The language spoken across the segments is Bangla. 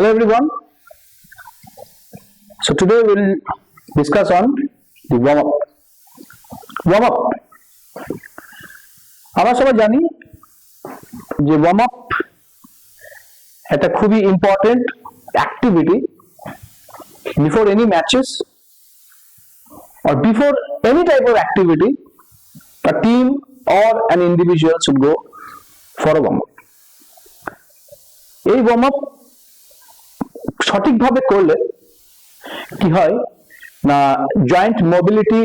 Hello everyone. So today we will discuss on the warm up. Warm up. আমরা সবাই জানি যে warm up একটা খুবই important activity before any matches or before any type of activity. A team or an individual should go for a warm up. এই warm up সঠিকভাবে করলে কি হয় না জয়েন্ট মোবিলিটি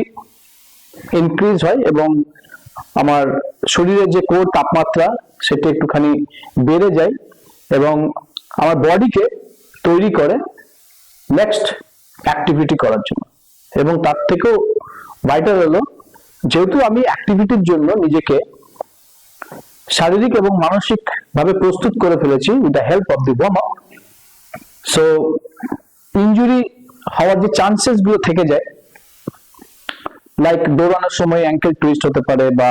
ইনক্রিজ হয় এবং আমার শরীরের যে কোর তাপমাত্রা সেটা একটুখানি বেড়ে যায় এবং আমার বডিকে তৈরি করে নেক্সট অ্যাক্টিভিটি করার জন্য। এবং তার থেকেও ভাইটাল হলো যেহেতু আমি অ্যাক্টিভিটির জন্য নিজেকে শারীরিক এবং মানসিক ভাবে প্রস্তুত করে ফেলেছি with the help of the worm up, so injury হওয়ার যে চান্সেস গুলো থেকে যায়, লাইক দৌড়ানোর সময় অ্যাঙ্কেল টুইস্ট হতে পারে বা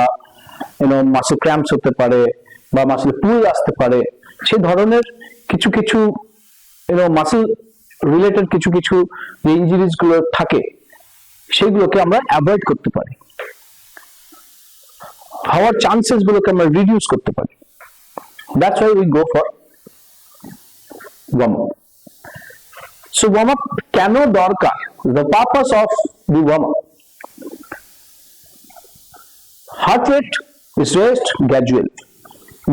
মাসল ক্র্যাম্পস হতে পারে বা মাসল পুল আসতে পারে, সেই ধরনের কিছু কিছু মাসল রিলেটেড কিছু কিছু যে ইনজুরিজ গুলো থাকে সেগুলোকে আমরা অ্যাভয়েড করতে পারি, হওয়ার চান্সেস গুলোকে আমরা রিডিউস করতে পারি। That's why we go for warm up. So warm up কেন দরকার? The purpose of the warm up. Heart rate is raised gradually.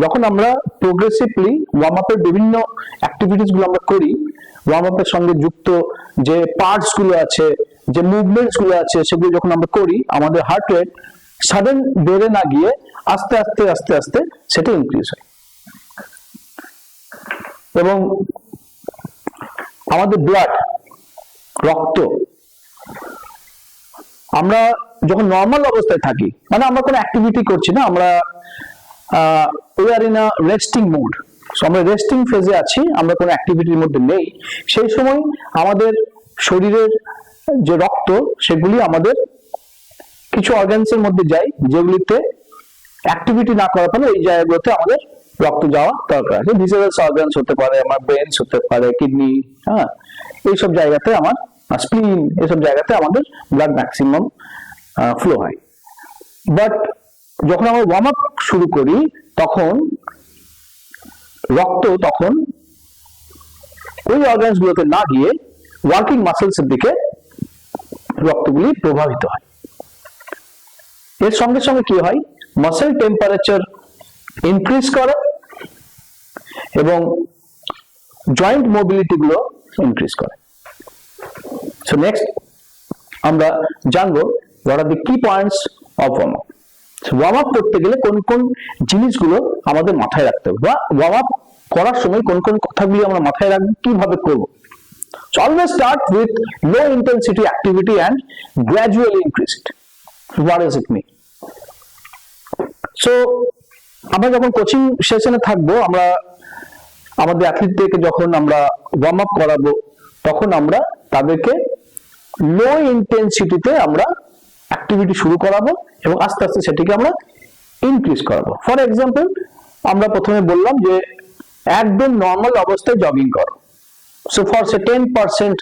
যখন আমরা progressively warm up এর বিভিন্ন activities গুলো আমরা করি, warm up এর সঙ্গে যুক্ত যে পার্টস গুলো আছে, যে মুভমেন্টস গুলো আছে, সেগুলো যখন আমরা করি, আমাদের হার্ট রেট সাডেন বেড়ে না গিয়ে আস্তে আস্তে আস্তে আস্তে সেটা ইনক্রিজ হয়। এবং আমাদের ব্লাড, রক্ত, আমরা যখন নর্মাল অবস্থায় থাকি, মানে আমরা কোনো অ্যাক্টিভিটি করছি না, আমরা we are in a resting mode, আমরা রেস্টিং ফেজে আছি, আমরা কোনো অ্যাক্টিভিটির মধ্যে নেই, সেই সময় আমাদের শরীরের যে রক্ত সেগুলি আমাদের কিছু অর্গানসের মধ্যে যায় যেগুলিতে অ্যাক্টিভিটি না করার ফলে এই জায়গাগুলোতে আমাদের রক্ত যাওয়া দরকার আছে। ভিসারাল অর্গানস হতে পারে, আমার ব্রেনস হতে পারে, কিডনি, হ্যাঁ, এইসব জায়গাতে আমার স্প্লিন, এইসব জায়গাতে আমাদের ব্লাড ম্যাক্সিমাম ফ্লো হয়। বাট যখন আমরা ওয়ার্ম আপ শুরু করি তখন রক্ত তখন ওই অর্গানস গুলোতে না গিয়ে ওয়ার্কিং মাসেলস এর দিকে রক্তগুলি প্রভাবিত হয়। এর সঙ্গে সঙ্গে কি হয়, মাসেল টেম্পারেচার ইনক্রিজ করে এবং জয়েন্ট মোবিলিটি গুলো ইনক্রিজ করে। সো নেক্সট আমরা জানবো what are the key points of warm up. Warm up করতে গেলে কোন কোন জিনিসগুলো আমাদের মাথায় রাখতে হবে বা ওয়ার্ম আপ করার সময় কোন কোন কথাগুলি আমরা মাথায় রাখবো, কিভাবে করবো। So always start with low intensity activity and gradually increase it. What does it mean? So আমরা যখন কোচিং সেশনে থাকবো, আমরা আমাদের অ্যাথলিটদেরকে যখন আমরা ওয়ার্ম আপ করাবো তখন আমরা তাদেরকে লো ইন্টেন্সিটিতে আমরা অ্যাক্টিভিটি শুরু করাবো এবং আস্তে আস্তে সেটিকে আমরা ইনক্রিজ করাবো। ফর এক্সাম্পল, আমরা প্রথমে বললাম যে একদম নর্মাল অবস্থায় জগিং করো। সো ফর সে 10%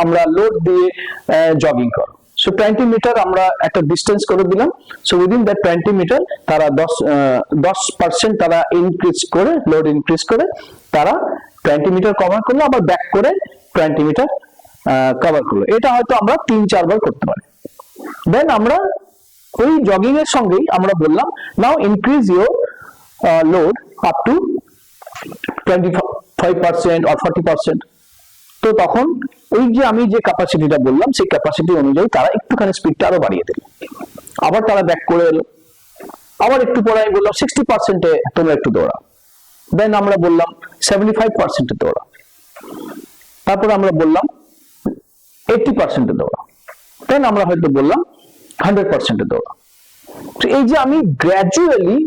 আমরা লোড দিয়ে জগিং করো। সো 20 মিটার আমরা একটা ডিস্টেন্স করে দিলাম। সো উইদিন দ্যাট 20 মিটার তারা 10% তারা ইনক্রিজ করে, লোড ইনক্রিজ করে তারা 20 মিটার কভার করলো, আবার ব্যাক করে 20 মিটার কভার করলো। এটা হয়তো আমরা 3-4 বার করতে পারি। দেন আমরা ওই জগিং এর সঙ্গেই আমরা বললাম now increase your load up to 25% or 40%। তো তখন ওই যে আমি যে ক্যাপাসিটিটা বললাম সেই ক্যাপাসিটি অনুযায়ী তারা একটুখানি স্পিডটা আরো বাড়িয়ে দিল, আবার তারা ব্যাক করে এলো, আবার একটু পরে আমি বললাম 60%-এ তোমরা একটু দৌড়াও। দেন আমরা বললাম 75%-এ দৌড়াও, তারপর আমরা বললাম 80%-এ দৌড়াও, দেন আমরা হয়তো বললাম 100%-এ দৌড়াও। তো এই যে আমি গ্র্যাজুয়ালি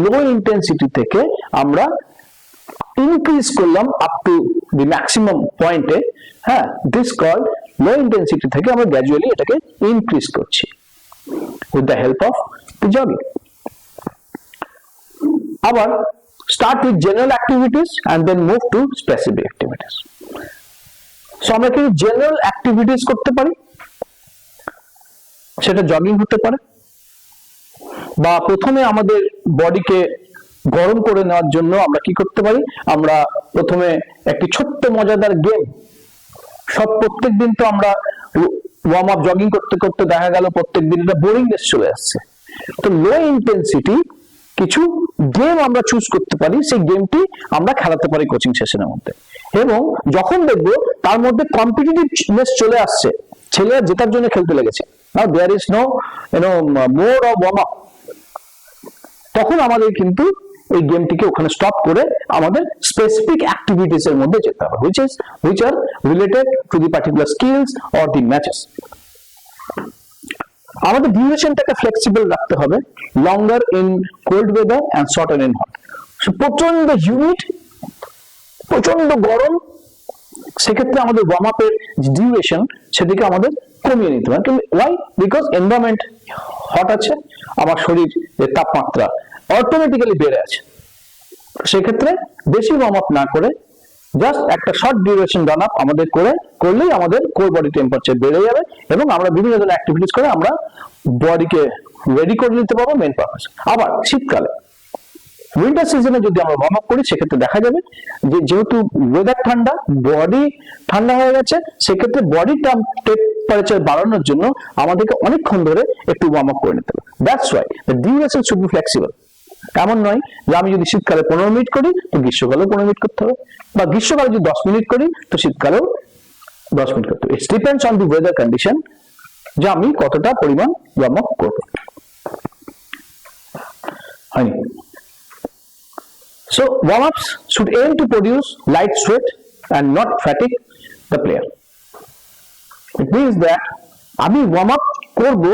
লো ইন্টেন্সিটি থেকে আমরা ইনক্রিজ করলাম আপ টু দি ম্যাক্সিমাম পয়েন্টে, হ্যাঁ, দিস কল্ড লো ইন্টেন্সিটি থেকে আমরা গ্র্যাজুয়ালি এটাকে ইনক্রিজ করছি with the help of the jogging. আবার start with general activities and then move to specific activities. So আমরা কি general activities করতে পারি, সেটা জগিং হতে পারে, বা প্রথমে আমাদের বডিকে গরম করে নেওয়ার জন্য আমরা কি করতে পারি, আমরা প্রথমে একটি ছোট্ট মজাদার গেম, প্রত্যেকদিন তো আমরা ওয়ার্ম আপ জগিং করতে করতে দেখা গেল প্রত্যেকদিন এটা বোরিংনেস চলে আসছে, তো লো ইন্টেন্সিটি কিছু গেম আমরা চুজ করতে পারি, সেই গেমটি আমরা খেলাতে পারি কোচিং সেশনের মধ্যে, এবং যখন দেখবো তার মধ্যে কম্পিটিটিভনেস চলে আসছে, ছেলেরা জেতার জন্য খেলতে লেগেছে, now there is no more of warm up, তখন আমাদের কিন্তু এই গেমটিকে ওখানে স্টপ করে আমাদের স্পেসিফিক অ্যাক্টিভিটিস এর মধ্যে যেতে হবে, which are related to the particular skills or the matches. আমাদের ডিউরেশনটাকে ফ্লেক্সিবল রাখতে হবে, longer in cold weather and shorter in hot. প্রচন্ড হিউমিড, প্রচন্ড গরম, সেক্ষেত্রে আমাদের ওয়ার্ম আপের ডিউরেশন সেদিকে আমাদের কমিয়ে নিতে হবে। ওয়াই? বিকজ এনভায়রনমেন্ট হট আছে, আমার শরীরের তাপমাত্রা অটোমেটিক্যালি বেড়ে আছে, সেক্ষেত্রে বেশি ওয়ার্ম আপ না করে জাস্ট একটা শর্ট ডিউরেশন রান আপ আমাদের করলেই আমাদের কোর বডি টেম্পারেচার বেড়ে যাবে, এবং আমরা বিভিন্ন ধরনের অ্যাক্টিভিটিস করে আমরা বডিকে রেডি করে নিতে পারবো মেন পারপাস। আবার শীতকালে উইন্টার সিজনে যদি আমরা ওয়ার্ম আপ করি, সেক্ষেত্রে দেখা যাবে যে যেহেতু ওয়েদার ঠান্ডা, বডি ঠান্ডা হয়ে গেছে, সেক্ষেত্রে বডি টেম্পারেচার বাড়ানোর জন্য আমাদেরকে অনেকক্ষণ ধরে একটু ওয়ার্ম আপ করে নিতে হবে। That's why the duration should be flexible. এমন নয় যে আমি যদি শীতকালে 15 মিনিট করি তো গ্রীষ্মকালেও 15 মিনিট করতে হবে, বা গ্রীষ্মকালে যদি 10 মিনিট করি তো শীতকালেও 10 মিনিট করতে হবে। It's depends on the weather condition যে আমি কতটা পরিমাণ ওয়ার্ম আপ করব। হয়নি? So warm-ups should aim to produce light sweat and not fatigue the player. It means that আমি ওয়ার্ম আপ করবো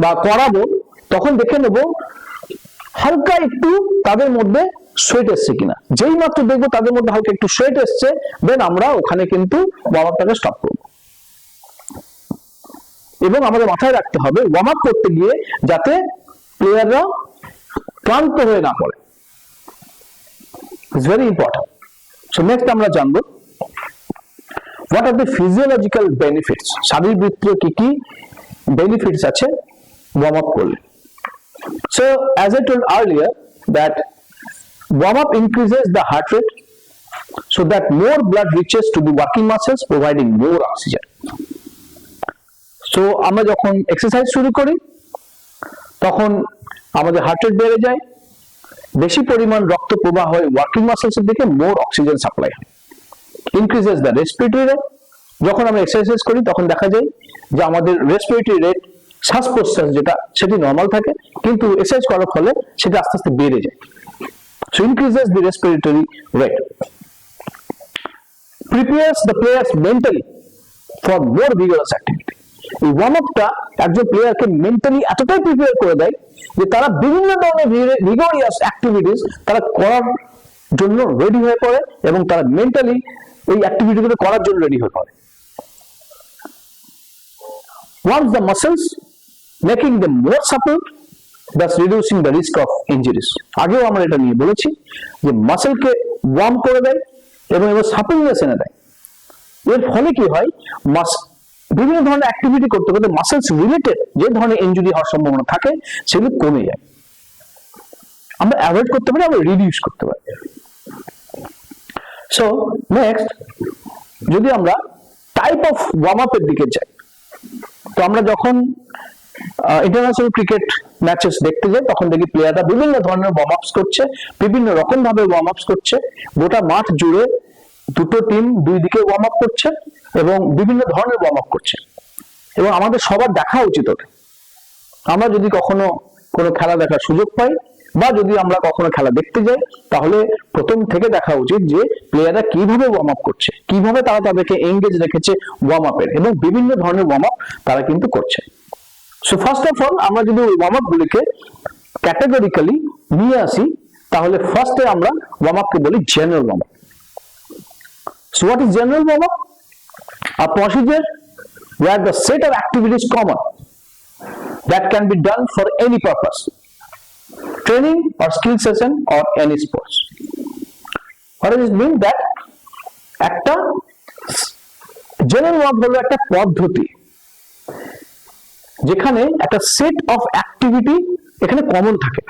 বা করাবো, তখন দেখে নেব হালকা একটু তাদের মধ্যে সোয়েট এসছে কিনা। যেই মাত্র দেখবো তাদের মধ্যে হালকা একটু সোয়েট এসছে, দেন আমরা ওখানে কিন্তু ওয়ার্ম আপটাকে স্টপ করবো। এবং আমাদের মাথায় রাখতে হবে ওয়ার্ম আপ করতে গিয়ে যাতে প্লেয়াররা ক্লান্ত হয়ে না পড়ে। It's very important. So next আমরা জানবো what are the physiological benefits, শারীরবৃত্তীয় কি কি benefits আছে warm up করলে। So as I told earlier that warm up increases the heart rate so that more blood reaches to the working muscles providing more oxygen. So আমরা যখন এক্সারসাইজ শুরু করি তখন আমাদের হার্ট রেট বেড়ে যায়, বেশি পরিমাণ রক্ত প্রবাহ হয় ওয়ার্কিং মাসলস এর দিকে, মোর অক্সিজেন সাপ্লাই হয়, ইনক্রিজেস দ্য রেসপিরেটরি রেট। যখন আমরা এক্সারসাইজ করি তখন দেখা যায় যে আমাদের রেসপিরেটরি রেট, শ্বাস প্রশ্বাস যেটা সেটি নর্মাল থাকে, কিন্তু এক্সারসাইজ করার ফলে সেটা আস্তে আস্তে বেড়ে যায়। So increases the respiratory rate, prepares the players mentally for more vigorous activity. এই ওয়ার্ম আপটা একজন প্লেয়ারকে মেন্টালি এতটাই প্রিপেয়ার করে দেয় যে তারা বিভিন্ন ধরনের ভিগোরিয়াস অ্যাক্টিভিটিস তারা করার জন্য রেডি হয়ে পড়ে, এবং তারা মেন্টালি ওই অ্যাক্টিভিটিগুলো করার জন্য রেডি হয়ে পড়ে। Warms the muscles, making them more supple, thus reducing the risk of injuries. আগেও আমরা এটা নিয়ে বলেছি যে মাসেলকে ওয়ার্ম করে দেয় এবং এবার সাপলনেস এনে দেয়। এর ফলে কি হয়, বিভিন্ন ধরনের অ্যাক্টিভিটি করতে করতে মাসেলস রিলেটেড যে ধরনের ইনজুরি হওয়ার সম্ভাবনা থাকে সেগুলো কমে যায়। আমরা অ্যাভয়েড করতে পারি, আমরা রিডিউস করতে পারি। সো নেক্সট যদি আমরা টাইপ অফ ওয়ার্ম আপের দিকে যাই, তো আমরা যখন ইন্টারন্যাশনাল ক্রিকেট ম্যাচেস দেখতে যাই তখন দেখি প্লেয়াররা বিভিন্ন ধরনের ওয়ার্ম আপস করছে, বিভিন্ন রকম ভাবে ওয়ার্ম আপস করছে, গোটা মাঠ জুড়ে দুটো টিম দুই দিকে ওয়ার্ম আপ করছে এবং বিভিন্ন ধরনের ওয়ার্ম আপ করছে, এবং আমাদের সবার দেখা উচিত ওটা। আমরা যদি কখনো কোনো খেলা দেখার সুযোগ পাই বা যদি আমরা কখনো খেলা দেখতে যাই, তাহলে প্রথম থেকে দেখা উচিত যে প্লেয়াররা কিভাবে ওয়ার্ম আপ করছে, কিভাবে তারা তাদেরকে এঙ্গেজ রেখেছে ওয়ার্ম আপের, এবং বিভিন্ন ধরনের ওয়ার্ম আপ তারা কিন্তু করছে। সো ফার্স্ট অফ অল আমরা যদি ওই ওয়ার্ম আপ গুলিকে ক্যাটেগরিক্যালি নিয়ে আসি, তাহলে ফার্স্টে আমরা ওয়ার্ম আপকে বলি general warm up. So what is general warm up? A procedure where the set of activities common that can be done for any purpose, training or skill session or any sports. What does it mean? That একটা জেনারেল ওয়ার্ক হলো একটা পদ্ধতি যেখানে একটা সেট অফ অ্যাক্টিভিটি এখানে কমন থাকে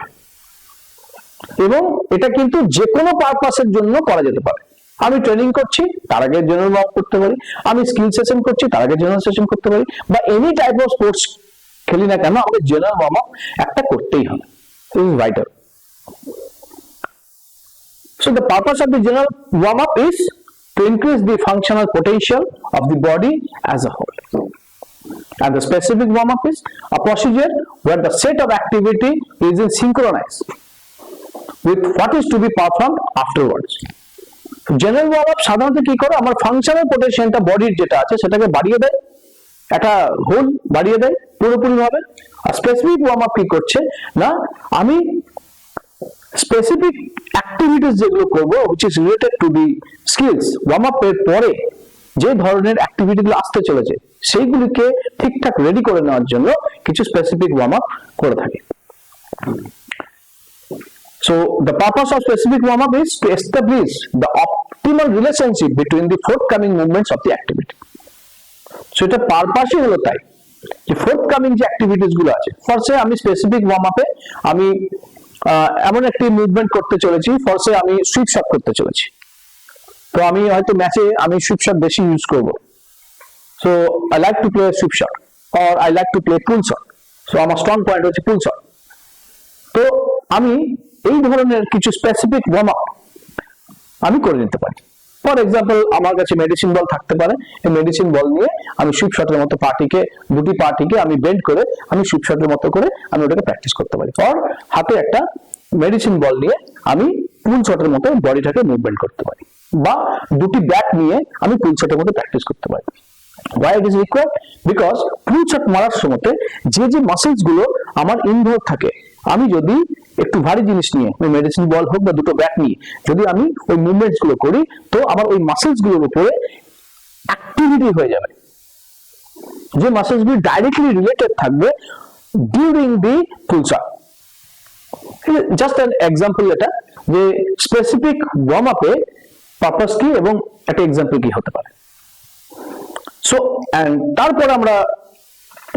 এবং এটা কিন্তু যে কোনো পারপাসের জন্য করা যেতে পারে। আমি ট্রেনিং করছি, তার আগে জেনারেল ওয়ার্ক করতে পারি। আমি স্কিল সেশন করছি, তার আগে জেনারেল সেশন করতে পারি। বা এনি টাইপ অফ স্পোর্টস খেলি না কেন, আমাদের জেনারেল ওয়ার্ম আপ একটা করতেই হবে। This is vital. So the purpose of the general warm up is to increase the functional potential of the body as a whole. And the specific warm up is a procedure where the set of activity is in synchronized with what is to be performed afterwards. General warm up সাধারণত কি করে, আমার ফাংশনাল পোটেনশিয়ালটা বডির যেটা আছে সেটাকে বাড়িয়ে দেয়, একটা হোল বাড়িয়ে দেয় পুরোপুরি ভাবে। আর স্পেসিফিক ওয়ার্ম আপ কি করছে না, আমি স্পেসিফিক অ্যাক্টিভিটিস যেগুলো করবো which is related to the skills, warm up এর পরে যে ধরনের অ্যাক্টিভিটি গুলো আসতে চলেছে সেইগুলিকে ঠিকঠাক রেডি করে নেওয়ার জন্য কিছু স্পেসিফিক ওয়ার্ম আপ করে থাকে। So the purpose of specific warm up is to establish the optimal relationship between the forthcoming movements of the activity. So এটা পারপাসই হলো তাই যে forthcoming যে অ্যাক্টিভিটিস গুলো আছে, ফার্স্টে আমি স্পেসিফিক ওয়ার্ম আপে আমি এমন একটি মুভমেন্ট করতে চলেছি, ফার্স্টে আমি সুইপ শট করতে চলেছি। তো আমি হয়তো ম্যাচে আমি সুইপ শট বেশি ইউজ করব। So I like to play sweep shot or I like to play pool shot. So আমার স্ট্রং পয়েন্ট হচ্ছে পুল শট। তো আমি এই ধরনের কিছু স্পেসিফিক ওয়ার্ম আপ আমি করে নিতে পারি। ফর এক্সাম্পল, আমার কাছে মেডিসিন বল থাকতে পারে, এই মেডিসিন বল নিয়ে আমি সুইপ শটের মতো দুটি পার্টিকে আমি বেন্ড করে আমি সুইপ শটের মতো করে আমি ওটাকে প্র্যাকটিস করতে পারি। অর হাতে একটা মেডিসিন বল নিয়ে আমি পুল শটের মতো বডিটাকে মুভমেন্ট করতে পারি, বা দুটি ব্যাট নিয়ে আমি পুল শটের মতো প্র্যাকটিস করতে পারি। Why it is required? Because pool shot মারার সময় যে মাসেলস গুলো আমার ইনভলভ থাকে, আমি যদি একটু ভারী জিনিস নিয়ে ওই মেডিসিন বল হোক বা দুটো ব্যাট নিয়ে যদি আমি ওই মুভমেন্টস গুলো করি, তো আমার ওই মাসেলস গুলোর উপরে অ্যাক্টিভিটি হয়ে যাবে, যে মাসেলস গুলো ডাইরেক্টলি রিলেটেড থাকবে during the pool shot. Just an example, এটা যে স্পেসিফিক ওয়ার্ম আপে পারপাস কি এবং একটা এক্সাম্পল কি হতে পারে। সো এন্ড তারপর আমরা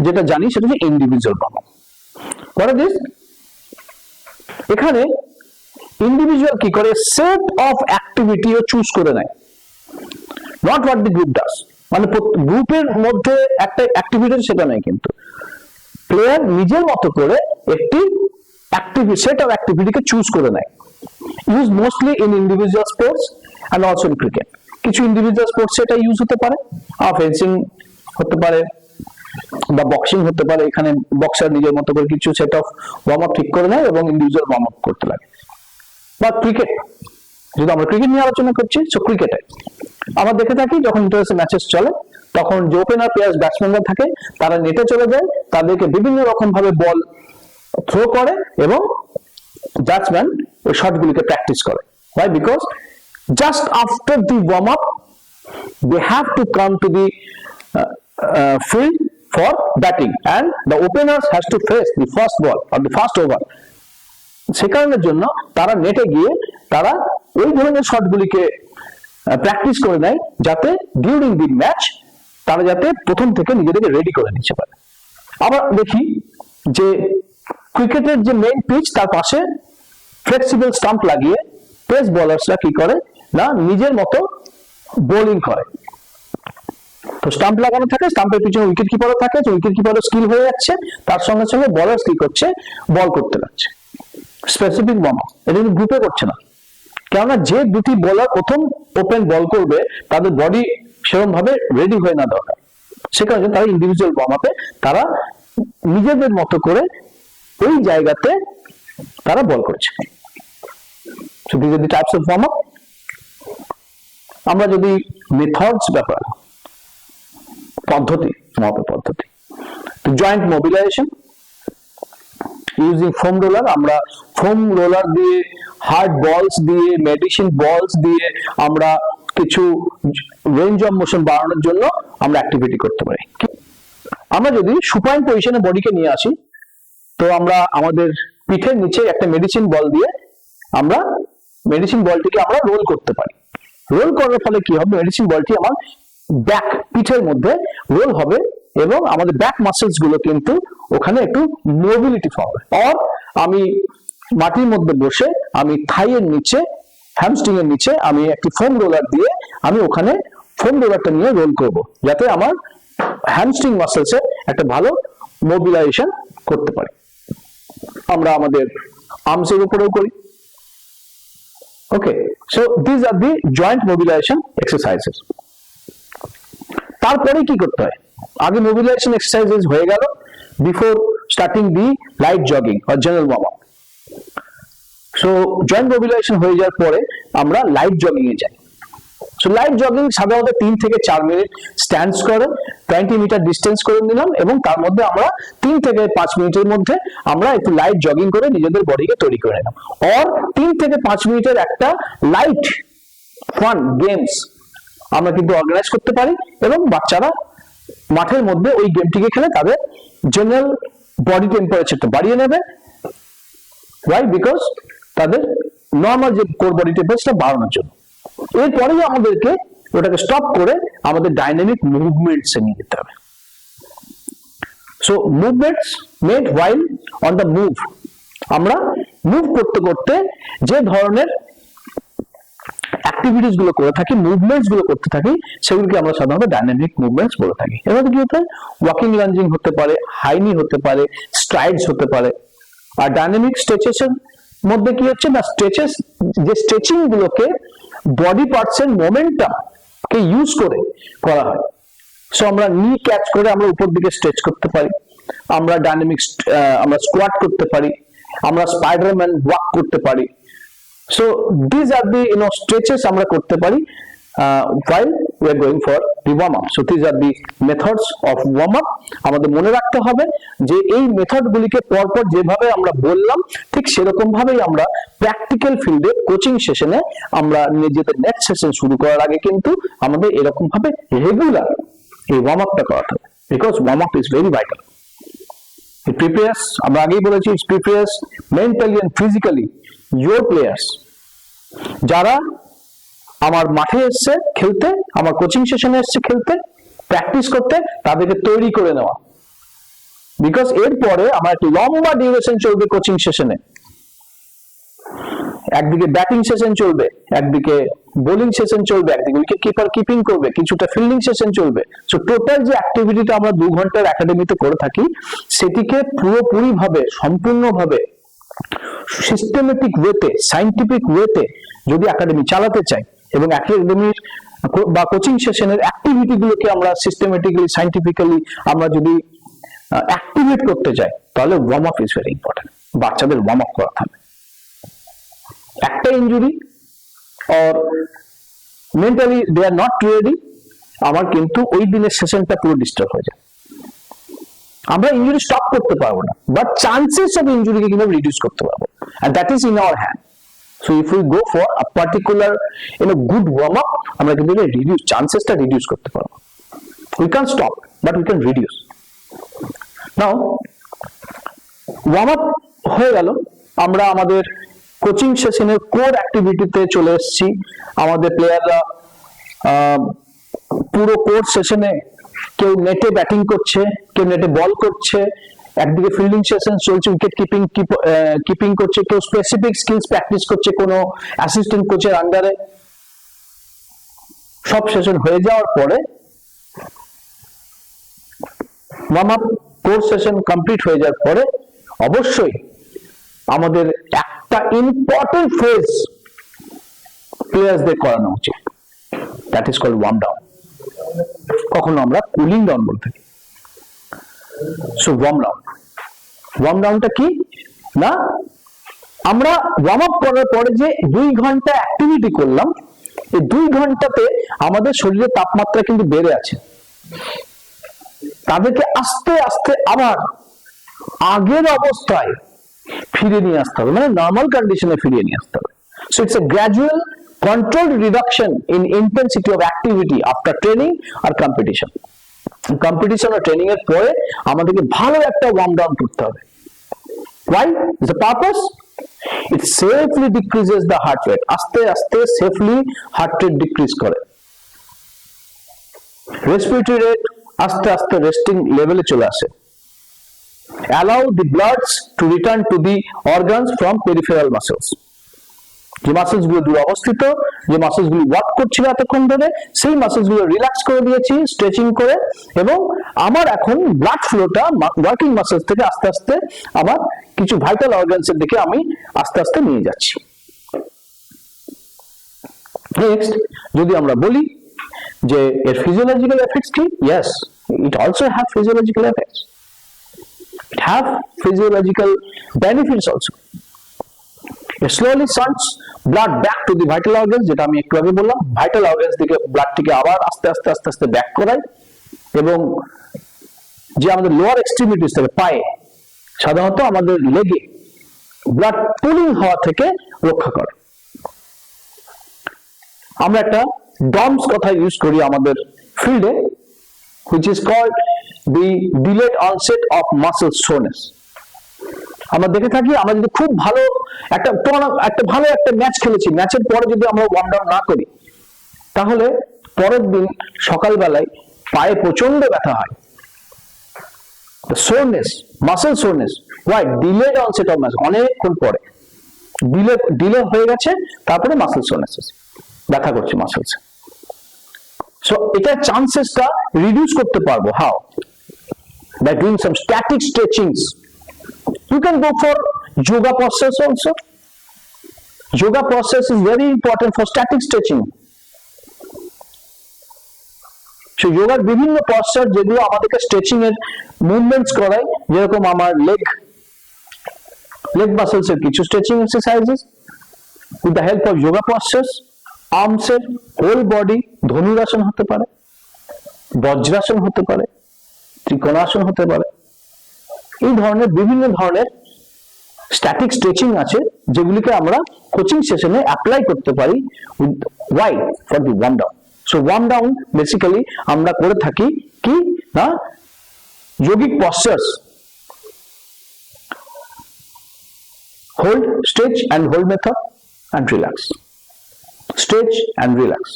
যেটা জানি সেটা হচ্ছে individual warm up. What is this? এখানে ইন্ডিভিজুয়াল কি করে সেট অফ অ্যাক্টিভিটি ও চুজ করে নেয়, not what the group does. মানে গ্রুপের মধ্যে একটা অ্যাক্টিভিটি সেটা নয়, কিন্তু প্লেয়ার নিজের মতো করে একটি সেট অফ অ্যাক্টিভিটিকে চুজ করে নেয়। Use mostly in individual sports and also in cricket. কিছু ইন্ডিভিজুয়াল স্পোর্টস এটা ইউজ হতে পারে, ফেন্সিং হতে পারে বা বক্সিং হতে পারে। এখানে বক্সার নিজের মতো করে কিছু সেট অফ ওয়ার্ম আপ ঠিক করে নেয় এবং ইন্ডিভিজুয়াল ওয়ার্ম আপ করতে লাগে। বা ক্রিকেট, যদি আমরা ক্রিকেট নিয়ে আলোচনা করছি, সো ক্রিকেটে আমরা দেখে থাকি যখন ইন্টারন্যাশনাল ম্যাচেস চলে তখন যে ওপেনার প্লেয়ার্স ব্যাটসম্যানরা থাকে তারা নেটে চলে যায়, তাদেরকে বিভিন্ন রকম ভাবে বল থ্রো করে এবং ব্যাটসম্যান ওই শটগুলিকে প্র্যাকটিস করে। Why? Because just after the warm up they have to come to the field for batting and the openers has to face the first ball or the first over. সে কারণের জন্য তারা নেটে গিয়ে তারা ওই ধরনের শটগুলিকে প্র্যাকটিস করে নেয়, যাতে ডিউরিং দি ম্যাচ তারা যাতে প্রথম থেকে নিজেদেরকে রেডি করে নিতে পারে। আবার দেখি যে ক্রিকেটের যে মেইন পিচ তার পাশে ফ্লেক্সিবল স্টাম্প লাগিয়ে পেস বোলারসরা কি করে না নিজের মতো বোলিং করে। তো স্টাম্প লাগানো থাকে, স্টাম্পের পিছনে উইকেট কিপারও থাকে, উইকেট কিপারও স্কিল হয়ে যাচ্ছে, তার সঙ্গে সঙ্গে বোলার কি করছে, বল করতে লাগছে। স্পেসিফিক ওয়ার্ম আপ এটা কিন্তু গ্রুপে করছে না, কেননা যে দুটি বোলার প্রথম ওপেন বল করবে তাদের বডি সেরকম ভাবে রেডি হয়ে না দরকার, সে কারণে তারা ইন্ডিভিজুয়াল ওয়ার্ম আপে তারা নিজেদের মতো করে ওই জায়গাতে তারা বল করছে। So these are the types of warm up. আমরা যদি মেথডস ব্যাপার পদ্ধতি তো joint mobilization using foam roller, আমরা ফোম রোলার দিয়ে হার্ড বলস দিয়ে মেডিসিন বলস দিয়ে আমরা কিছু রেঞ্জ অফ মোশন বাড়ানোর জন্য আমরা অ্যাক্টিভিটি করতে পারি। আমরা যদি সুপাইন পজিশনে বডিকে নিয়ে আসি, তো আমরা আমাদের পিঠের নিচে একটা মেডিসিন বল দিয়ে আমরা মেডিসিন বলটিকে আমরা রোল করতে পারি। রোল করার ফলে কি হবে, মেডিসিন বলটি আমার ব্যাক পিঠের মধ্যে রোল হবে এবং আমাদের ব্যাক মাসেলস গুলো কিন্তু ওখানে একটু মোবিলিটি পাবে। আর আমি মাটির মধ্যে বসে আমি থাইয়ের নিচে, হ্যামস্ট্রিং এর নিচে আমি একটি ফোম রোলার দিয়ে আমি ওখানে ফোম রোলারটা নিয়ে রোল করব, যাতে আমার হ্যামস্ট্রিং মাসেলসে একটা ভালো মোবিলাইজেশন করতে পারি। আমরা আমাদের আর্মসের উপরেও করি। Okay, so this are the joint mobilization exercises. তারপরে কি করতে হয়, আগে মোবিলাইজেশন এক্সারসাইজেস হয়ে গেল before starting the light jogging or general warm up. So joint mobilization হয়ে যাওয়ার পরে আমরা লাইট জগিং এ যাই। সো লাইট জগিং সাধারণত 3 থেকে 4 মিনিট স্ট্যান্ডস করে 20 মিটার ডিস্টেন্স করে নিলাম এবং তার মধ্যে আমরা 3 থেকে 5 মিনিটের মধ্যে আমরা একটু লাইট জগিং করে নিজেদের বডিকে তৈরি করে নিলাম। আর 3 থেকে 5 মিনিটের একটা লাইট ফান গেমস আমরা কিন্তু অর্গানাইজ করতে পারি এবং বাচ্চারা মাঠের মধ্যে ওই গেমটিকে খেলে তাদের জেনারেল বডি টেম্পারেচারটা বাড়িয়ে নেবে। ওয়াই? বিকজ তাদের নর্মাল যে কোর বডি টেম্পারেচারটা বাড়ানোর জন্য। এরপরেই আমাদেরকে ওটাকে স্টপ করে আমাদের ডাইনামিক মুভমেন্টস এ নিয়ে যেতে হবে। So movements made while on the move, আমরা মুভ করতে করতে যে ধরনের অ্যাক্টিভিটিস গুলো করে থাকি, মুভমেন্টস গুলো করতে থাকি, সেগুলোকে আমরা সাধারণত ডাইনামিক মুভমেন্টস বলে থাকি। এর মধ্যে কি হতে পারে, ওয়াকিং লাঞ্জিং হতে পারে, হাইনি হতে পারে, স্ট্রাইডস হতে পারে। আর ডাইনামিক স্ট্রেচেস এর মধ্যে কি হচ্ছে না, স্ট্রেচেস যে স্ট্রেচিং গুলোকে বডি পার্টস এর মোমেন্টাম কে ইউজ করে করা হয়। সো আমরা নি ক্যাচ করে আমরা উপর দিকে স্ট্রেচ করতে পারি, আমরা ডাইনামিক আমরা স্কোয়াট করতে পারি, আমরা স্পাইডারম্যান ওয়াক করতে পারি। So these are the stretches আমরা করতে পারি while we are going for the warm up. So these are the methods of warm up. আমাদের মনে রাখতে হবে যে এই মেথড গুলিকে পরপর যেভাবে আমরা বললাম ঠিক সেরকম ভাবেই আমরা প্র্যাকটিক্যাল ফিল্ডে কোচিং সেশনে আমরা নিজেদের নেক্সট সেশন শুরু করার আগে কিন্তু আমাদের এরকম ভাবে রেগুলার এই ওয়ার্ম আপটা করাতে হবে, because worm up is very vital. It prepares, আমরা আগেই বলেছি, it prepares mentally and physically your players যারা আমার মাঠে এসছে খেলতে, আমার কোচিং সেশনে এসছে খেলতে, প্র্যাকটিস করতে, তাদেরকে তৈরি করে নেওয়া। বিকজ এরপরে আমার একটা লম্বা ডিউরেশন চলবে কোচিং সেশনে, একদিকে ব্যাটিং সেশন চলবে, একদিকে বোলিং সেশন চলবে, একদিকে উইকেট কিপার কিপিং করবে, কিছুটা ফিল্ডিং সেশন চলবে। সো টোটাল যে অ্যাক্টিভিটিটা আমরা 2 ঘন্টার একাডেমিতে করে থাকি সেটিকে পুরোপুরি ভাবে সম্পূর্ণভাবে সিস্টেমেটিক ওয়েতে, সায়েন্টিফিক ওয়েতে যদি একাডেমি চালাতে চাই এবং একাডেমির বা কোচিং সেশনের অ্যাক্টিভিটি গুলোকে আমরা সিস্টেমেটিক্যালি সায়েন্টিফিক্যালি আমরা যদি অ্যাক্টিভেট করতে চাই তাহলে warm up is very important. বাচ্চাদের ওয়ার্ম আপ করাতে হবে। একটা injury or mentally they are not ready, আমার কিন্তু ওই দিনের সেশনটা পুরো ডিস্টার্ব হয়ে যায়। আমরা ইনজুরি স্টপ করতে পারবো না, বাট চান্সেস অফ ইনজুরিকে কিভাবে রিডিউস করতে পারবো, and that is in our hand. So if we go for a particular good warm up, আমরা কিন্তু রিডিউস চান্সেসটা রিডিউস করতে পারবো। We can't stop, but we can reduce. Now warm up হয়ে গেল, আমরা আমাদের কোচিং সেশনের কোর অ্যাক্টিভিটিতে চলে এসেছি। আমাদের প্লেয়াররা পুরো কোর সেশনে কেউ নেটে ব্যাটিং করছে, কেউ নেটে বল করছে, একদিকে ফিল্ডিং সেশন চলছে, উইকেট কিপিং করছে, কেউ স্পেসিফিক স্কিলস প্র্যাকটিস করছে কোনো অ্যাসিস্ট্যান্ট কোচের আন্ডারে। সব সেশন হয়ে যাওয়ার পরে warm up core session complete হয়ে যাওয়ার পরে অবশ্যই আমাদের একটা ইম্পর্টেন্ট ফেজ প্লেয়ার্সদের করানো উচিত, that is called warm down. কখনো আমরা কুলিং ডাউন বলতে থাকি। সো ওয়ার্ম ডাউনটা কি না, আমরা ওয়ার্ম আপ করার পরে যে 2 ঘন্টা অ্যাক্টিভিটি করলাম, এই 2 ঘন্টাতে আমাদের শরীরের তাপমাত্রা কিন্তু বেড়ে আছে, তাদেরকে আস্তে আস্তে আবার আগের অবস্থায় ফিরিয়ে নিয়ে আসতে হবে, মানে নর্মাল কন্ডিশনে ফিরিয়ে নিয়ে আসতে হবে। So it's a gradual controlled reduction in intensity of activity after training or competition. Competition or training এর পরে আমাদেরকে ভালো একটা ওয়ার্ম ডাউন করতে হবে। Why? The purpose It safely decreases the heart rate. আস্তে আস্তে safely heart rate decrease করে। Respiratory rate আস্তে আস্তে resting level এ চলে আসে। Allow the bloods to return to the organs from peripheral muscles. যে মাসেলস গুলো দূরে অবস্থিত, যে মাসেলস গুলো ওয়ার্ক করছিল এতক্ষণ ধরে, সেই মাসেলস গুলো রিল্যাক্স করে দিয়েছি স্ট্রেচিং করে, এবং আমার এখন ব্লাড ফ্লোটা ওয়ার্কিং মাসেলস থেকে আস্তে আস্তে আবার কিছু ভাইটাল অর্গানস এর দিকে আমি আস্তে আস্তে নিয়ে যাচ্ছি। নেক্সট যদি আমরা বলি যে এর ফিজিওলজিক্যাল এফেক্টস কি, yes, it also have physiological effects, it have physiological benefits also. It slowly sends blood back to the vital organs, যেটা আমি একটু আগে বললাম, ভাইটাল অর্গানস থেকে ব্লাডটিকে আবার আস্তে আস্তে আস্তে আস্তে ব্যাক করায়, এবং যে আমাদের লোয়ার এক্সট্রিমিটিস থেকে পায়ে, সাধারণত আমাদের লেগে ব্লাড পুলিং হওয়া থেকে রক্ষা করে। আমরা একটা ডমস কথা ইউজ করি আমাদের ফিল্ডে, which is called the delayed onset of muscle soreness। আমরা দেখে থাকি, আমরা যদি খুব ভালো একটা ম্যাচ খেলেছি, ম্যাচের পরে যদি আমরা ওয়ার্ম ডাউন না করি, তাহলে পরের দিন সকালবেলায় পায়ে প্রচন্ড ব্যথা হয়। Soreness, muscle soreness, why? Delayed onset of muscle, অনেকক্ষণ পরে ডিলে হয়ে গেছে, তারপরে মাসেল সোরনেস, ব্যথা করছে মাসেলস। সো এটা চান্সেসটা রিডিউস করতে পারবো। How? By doing some static stretchings. You can go for yoga postures also. Yoga postures is very important for static stretching. So yoga বিভিন্ন posture যেগুলো আমাদেরকে স্ট্রেচিং এর মুভমেন্টস করায়, যেরকম আমার লেগ মাসলস এর কিছু stretching exercises with the help of yoga postures, arms এর হোল বডি, ধনুরাসন হতে পারে, বজ্রাসন হতে পারে, ত্রিকোণাসন হতে পারে। এই ধরনের বিভিন্ন ধরনের স্ট্যাটিক স্ট্রেচিং আছে যেগুলিকে আমরা কোচিং সেশনে অ্যাপ্লাই করতে পারি। Why? For the warm down. So warm down basically আমরা করে থাকি কি না, yogic postures, hold, stretch and hold method and relax, stretch and relax,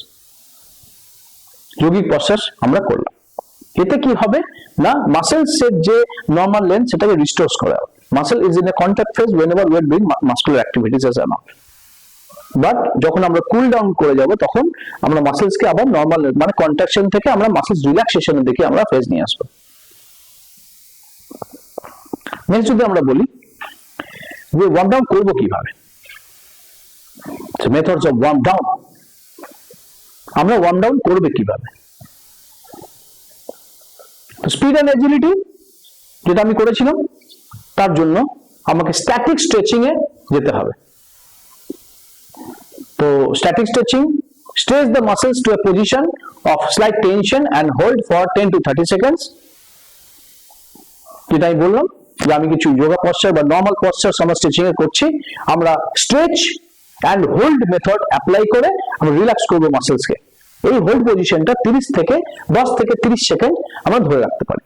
yogic postures আমরা করলাম। এতে কি হবে না, মাসেলস এর যে নরমাল লেন্থ সেটাকে রিস্টোর করা হবে। Muscle is in a contact phase whenever we are doing muscular activities as a norm, but যখন আমরা কুল ডাউন করে যাব তখন আমরা মাসেলস কে আবার নরমাল মানে কন্ট্রাকশন থেকে আমরা মাসেলস রিল্যাক্সেশনের দিকে আমরা ফেজ নিয়ে আসবো। নেক্সট যদি আমরা বলি যে ওয়ার্ম ডাউন করব কিভাবে, মেথডস অফ ওয়ার্ম ডাউন, আমরা ওয়ার্ম ডাউন করবে কিভাবে? স্পিড অ্যান্ড এজিলিটি যেটা আমি করেছিলাম, তার জন্য আমাকে স্ট্যাটিক স্ট্রেচিং এ যেতে হবে। তো static stretching, stretch the muscles to a position of slight tension and hold for 10 to 30 seconds. যেটা আমি বললাম যে আমি কিছু যোগা পশ্চার বা নর্মাল পশ্চার আমরা স্ট্রেচিং এ করছি, আমরা stretch and hold method apply করে আমরা রিল্যাক্স করবো মাসেলসকে। এই হোল্ড পজিশনটা 10 থেকে 30 সেকেন্ড আমরা ধরে রাখতে পারি।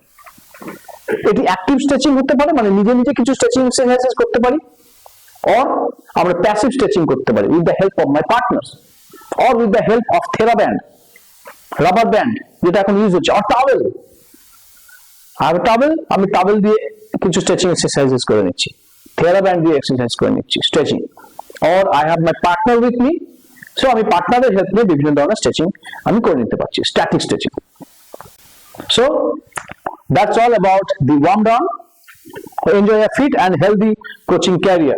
এটি অ্যাক্টিভ স্ট্রেচিং হতে পারে, মানে নিজে নিজে কিছু স্ট্রেচিং এক্সারসাইজ করতে পারি, অর আমরা প্যাসিভ স্ট্রেচিং করতে পারি with the help of my partners, or with the help of TheraBand, rubber band যেটা এখন ইউজ হচ্ছে, অর টাওয়েল। আমি টাওয়েল দিয়ে কিছু স্ট্রেচিং এক্সারসাইজেস করে নিচ্ছি, থেরাব্যান্ড দিয়ে এক্সারসাইজ করে নিচ্ছি stretching, or I have my partner with me, so আমি পার্টনারের হেল্প নিয়ে বিভিন্ন ধরনের স্ট্রেচিং আমি করে নিতে পারছি, static stretching. So that's all about the warm down. Enjoy a fit and healthy coaching career.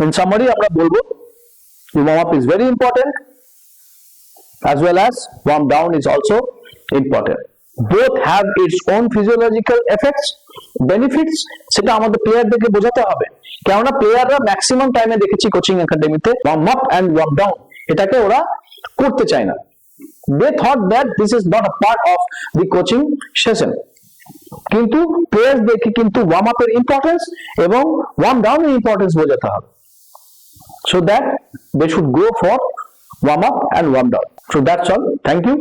In summary, আমরা বলবো the warm up is very important as well as warm down is also important. Both have its own physiological effects, benefits, সেটা আমাদের প্লেয়ারদেরকে বোঝাতে হবে। কেননা প্লেয়াররা ম্যাক্সিমাম টাইমে দেখেছি কোচিং একাডেমিতে warm up and warm down এটাকে ওরা করতে চায় না। They thought that this is not a part of the coaching session. কিন্তু প্লেয়ারদেরকে কিন্তু ওয়ার্ম আপের ইম্পর্টেন্স এবং ওয়ার্ম ডাউনের ইম্পর্টেন্স বোঝাতে হবে, so that they should go for warm up and warm down. So that's all. Thank you.